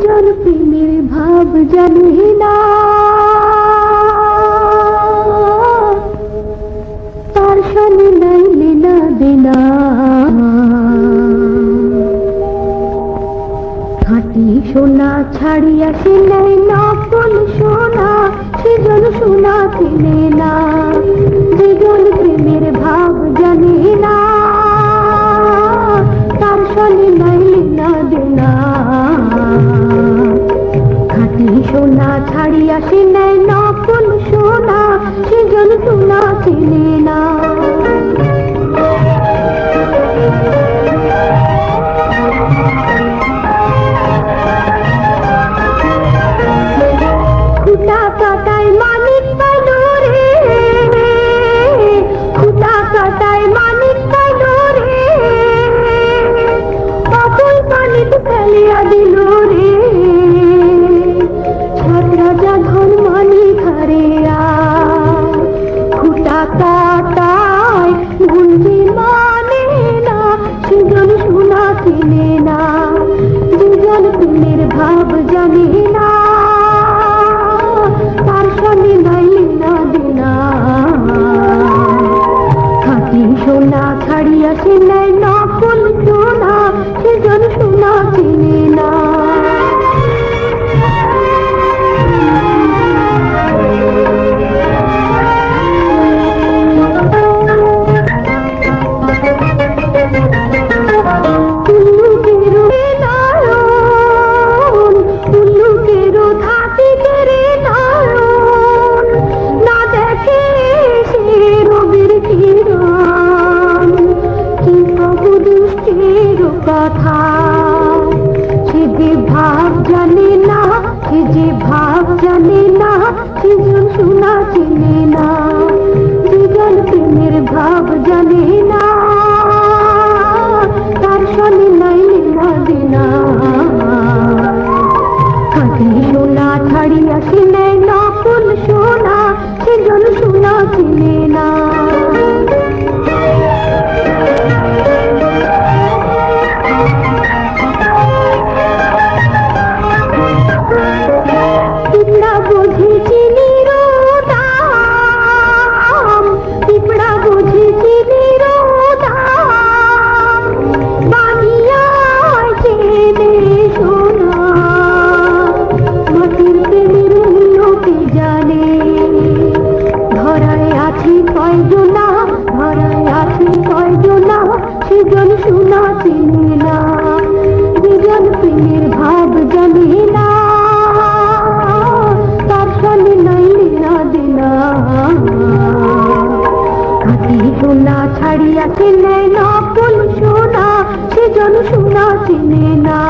দুজন প্রেমের ভাব জানে না, তার সনে নাই লেনা দেনা। খাঁটি সোনা ছাড়িয়া সে নেয় নকল সোনা, সেজন সোনা কিনে না। দুজন প্রেমের ভাব জানে না, তার সনে নাই লেনা দেনা। খাঁটি সোনা ছাড়িয়া সে নেয় নকল সোনা, সেজন সোনা কিনে না। খুঁটা কাটায় মানিক পাইল রে, খুঁটা কাটায় মানিক পাইল রে, অকুল পানিতে ফেলিয়া দিল রে। সাত রাজা ধন মানিক হারিয়া, খুঁটা কাটায় গুঞ্জি মানে না, সেজন সোনা কিনে না। দুজন প্রেমের ভাব জানে না, তার সনে নাই লেনা দেনা। খাঁটি সোনা ছাড়িয়া সে নেয় নকল সোনা, সেজন সোনা কিনে না। কথা সে যে ভাব জানে না, সে যে ভাব জানে না, সেজন সোনা চিনে না। দুজন প্রেমের ভাব জানে না, তার সনে নাই লেনা দেনা। খাঁটি সোনা ছাড়িয়া সে নেয় নকল সোনা, সেজন সোনা চিনে না। পিঁপড়া বোঝে চিনির দাম, পিঁপড়া বোঝে চিনির দাম, বানিয়ায় চেনে সোনা। মাটির প্রেমের মূল্য কে জানে, ধরায় আছে কয়জনা, ধরায় আছে কয়জনা, সেজন সোনা চিনে না। দুজন প্রেমের ভাব জানে না, তার সনে নাই লেনা দেনা। খাঁটি সোনা ছাড়িয়া সে নেয় নকল সোনা, সেজন সোনা চিনে না।